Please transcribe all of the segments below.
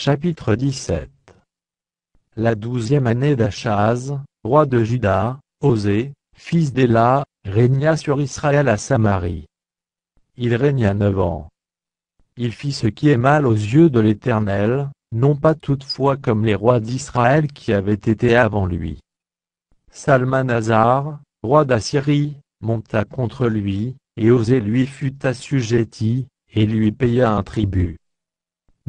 Chapitre 17. La 12e année d'Achaz, roi de Juda, Osée, fils d'Éla, régna sur Israël à Samarie. Il régna 9 ans. Il fit ce qui est mal aux yeux de l'Éternel, non pas toutefois comme les rois d'Israël qui avaient été avant lui. Salmanasar, roi d'Assyrie, monta contre lui, et Osée lui fut assujetti, et lui paya un tribut.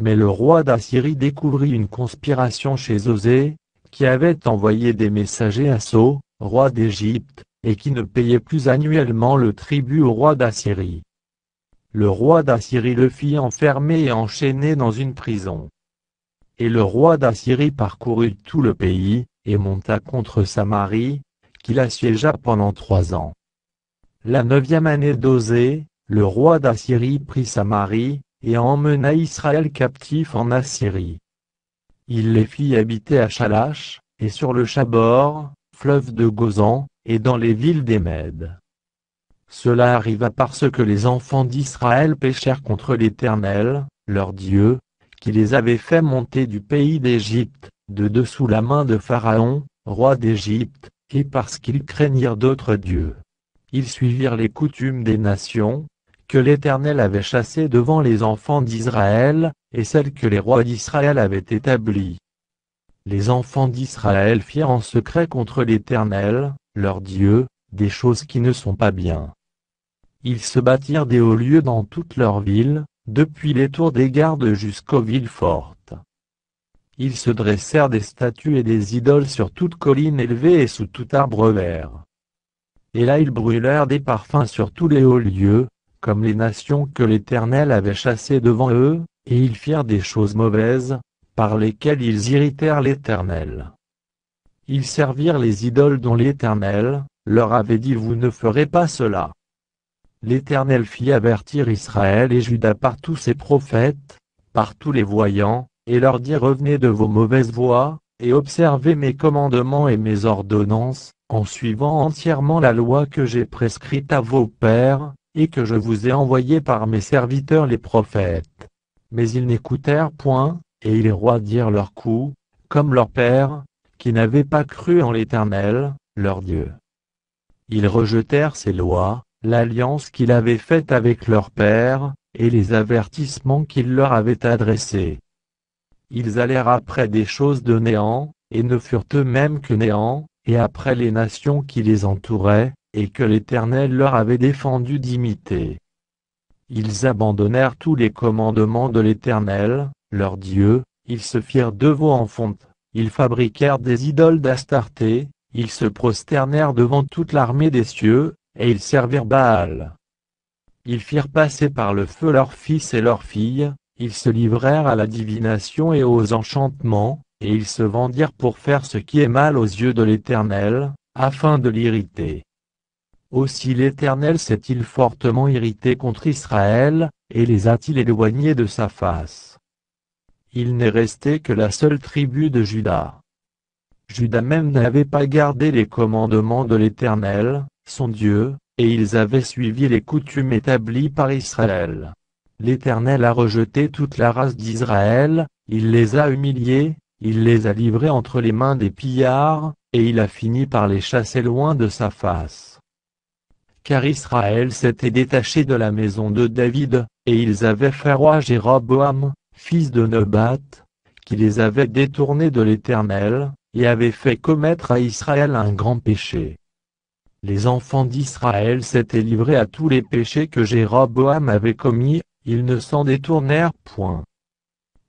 Mais le roi d'Assyrie découvrit une conspiration chez Osée, qui avait envoyé des messagers à So, roi d'Égypte, et qui ne payait plus annuellement le tribut au roi d'Assyrie. Le roi d'Assyrie le fit enfermer et enchaîner dans une prison. Et le roi d'Assyrie parcourut tout le pays, et monta contre Samarie, qu'il assiégea pendant 3 ans. La 9e année d'Osée, le roi d'Assyrie prit Samarie, et emmena Israël captif en Assyrie. Il les fit habiter à Chalach, et sur le Chabor, fleuve de Gozan, et dans les villes des Mèdes. Cela arriva parce que les enfants d'Israël péchèrent contre l'Éternel, leur Dieu, qui les avait fait monter du pays d'Égypte, de dessous la main de Pharaon, roi d'Égypte, et parce qu'ils craignirent d'autres dieux. Ils suivirent les coutumes des nations, que l'Éternel avait chassées devant les enfants d'Israël, et celles que les rois d'Israël avaient établies. Les enfants d'Israël firent en secret contre l'Éternel, leur Dieu, des choses qui ne sont pas bien. Ils se bâtirent des hauts lieux dans toutes leurs villes, depuis les tours des gardes jusqu'aux villes fortes. Ils se dressèrent des statues et des idoles sur toute colline élevée et sous tout arbre vert. Et là ils brûlèrent des parfums sur tous les hauts lieux, comme les nations que l'Éternel avait chassées devant eux, et ils firent des choses mauvaises, par lesquelles ils irritèrent l'Éternel. Ils servirent les idoles dont l'Éternel leur avait dit: vous ne ferez pas cela. L'Éternel fit avertir Israël et Juda par tous ses prophètes, par tous les voyants, et leur dit: revenez de vos mauvaises voies, et observez mes commandements et mes ordonnances, en suivant entièrement la loi que j'ai prescrite à vos pères, et que je vous ai envoyée par mes serviteurs les prophètes. Mais ils n'écoutèrent point, et ils roidirent leur cou, comme leurs pères, qui n'avaient pas cru en l'Éternel, leur Dieu. Ils rejetèrent ses lois, l'alliance qu'il avait faite avec leurs pères, et les avertissements qu'il leur avait adressés. Ils allèrent après des choses de néant, et ne furent eux-mêmes que néant, et après les nations qui les entouraient, et que l'Éternel leur avait défendu d'imiter. Ils abandonnèrent tous les commandements de l'Éternel, leur Dieu, ils se firent deux veaux en fonte, ils fabriquèrent des idoles d'Astarté, ils se prosternèrent devant toute l'armée des cieux, et ils servirent Baal. Ils firent passer par le feu leurs fils et leurs filles, ils se livrèrent à la divination et aux enchantements, et ils se vendirent pour faire ce qui est mal aux yeux de l'Éternel, afin de l'irriter. Aussi l'Éternel s'est-il fortement irrité contre Israël, et les a-t-il éloignés de sa face. Il n'est resté que la seule tribu de Juda. Juda même n'avait pas gardé les commandements de l'Éternel, son Dieu, et ils avaient suivi les coutumes établies par Israël. L'Éternel a rejeté toute la race d'Israël, il les a humiliés, il les a livrés entre les mains des pillards, et il a fini par les chasser loin de sa face. Car Israël s'était détaché de la maison de David, et ils avaient fait roi Jéroboam, fils de Nebat, qui les avait détournés de l'Éternel, et avait fait commettre à Israël un grand péché. Les enfants d'Israël s'étaient livrés à tous les péchés que Jéroboam avait commis, ils ne s'en détournèrent point.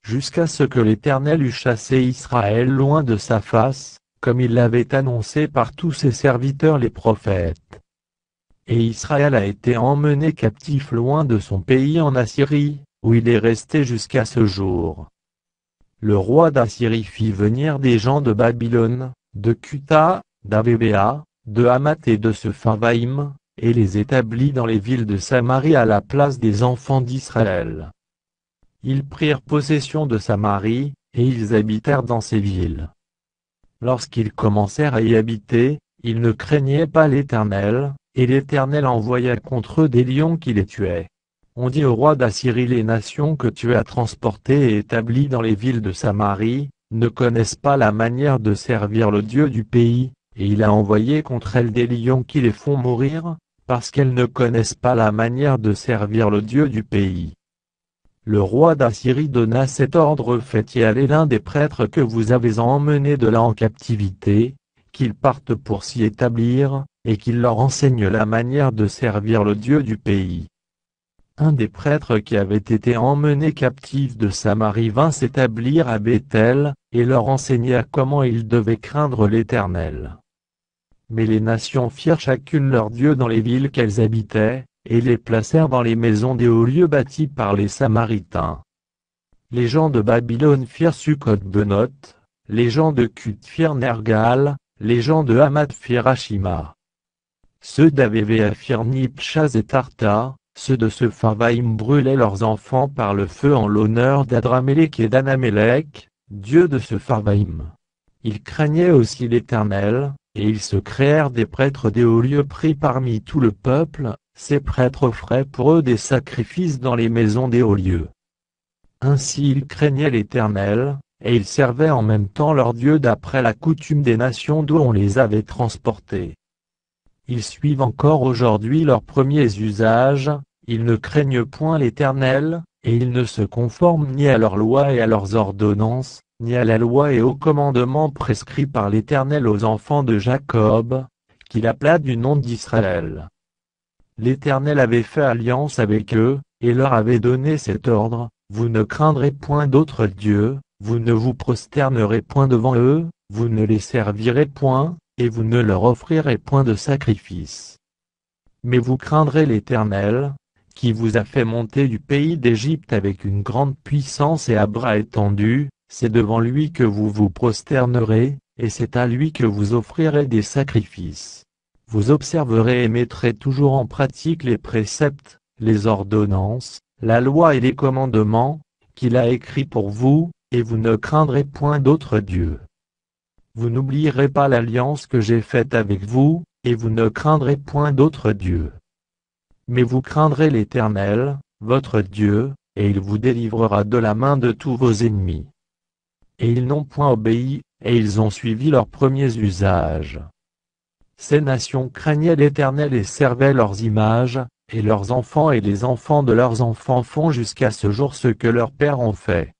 Jusqu'à ce que l'Éternel eût chassé Israël loin de sa face, comme il l'avait annoncé par tous ses serviteurs les prophètes. Et Israël a été emmené captif loin de son pays en Assyrie, où il est resté jusqu'à ce jour. Le roi d'Assyrie fit venir des gens de Babylone, de Cutha, d'Avébéa, de Hamath et de Sepharvaïm, et les établit dans les villes de Samarie à la place des enfants d'Israël. Ils prirent possession de Samarie, et ils habitèrent dans ces villes. Lorsqu'ils commencèrent à y habiter, ils ne craignaient pas l'Éternel, et l'Éternel envoya contre eux des lions qui les tuaient. On dit au roi d'Assyrie: les nations que tu as transportées et établies dans les villes de Samarie, ne connaissent pas la manière de servir le Dieu du pays, et il a envoyé contre elles des lions qui les font mourir, parce qu'elles ne connaissent pas la manière de servir le Dieu du pays. Le roi d'Assyrie donna cet ordre: faites y aller l'un des prêtres que vous avez emmenés de là en captivité, qu'ils partent pour s'y établir, et qu'il leur enseigne la manière de servir le Dieu du pays. Un des prêtres qui avaient été emmenés captifs de Samarie vint s'établir à Béthel, et leur enseigna comment ils devaient craindre l'Éternel. Mais les nations firent chacune leur dieu dans les villes qu'elles habitaient, et les placèrent dans les maisons des hauts lieux bâtis par les Samaritains. Les gens de Babylone firent Succoth-Benoth, les gens de Cuth firent Nergal, les gens de Hamath firent Ashima. Ceux d'Avévéa firent Nipchaz et Tarta, ceux de Sepharvaïm brûlaient leurs enfants par le feu en l'honneur d'Adramélek et d'Anamélek, dieu de Sepharvaïm. Ils craignaient aussi l'Éternel, et ils se créèrent des prêtres des hauts lieux pris parmi tout le peuple. Ces prêtres offraient pour eux des sacrifices dans les maisons des hauts lieux. Ainsi ils craignaient l'Éternel, et ils servaient en même temps leur Dieu d'après la coutume des nations d'où on les avait transportés. Ils suivent encore aujourd'hui leurs premiers usages, ils ne craignent point l'Éternel, et ils ne se conforment ni à leurs lois et à leurs ordonnances, ni à la loi et aux commandements prescrits par l'Éternel aux enfants de Jacob, qu'il appela du nom d'Israël. L'Éternel avait fait alliance avec eux, et leur avait donné cet ordre: vous ne craindrez point d'autres dieux, vous ne vous prosternerez point devant eux, vous ne les servirez point, et vous ne leur offrirez point de sacrifice. Mais vous craindrez l'Éternel, qui vous a fait monter du pays d'Égypte avec une grande puissance et à bras étendus, c'est devant lui que vous vous prosternerez, et c'est à lui que vous offrirez des sacrifices. Vous observerez et mettrez toujours en pratique les préceptes, les ordonnances, la loi et les commandements, qu'il a écrits pour vous, et vous ne craindrez point d'autres dieux. Vous n'oublierez pas l'alliance que j'ai faite avec vous, et vous ne craindrez point d'autres dieux. Mais vous craindrez l'Éternel, votre Dieu, et il vous délivrera de la main de tous vos ennemis. Et ils n'ont point obéi, et ils ont suivi leurs premiers usages. Ces nations craignaient l'Éternel et servaient leurs images, et leurs enfants et les enfants de leurs enfants font jusqu'à ce jour ce que leurs pères ont fait.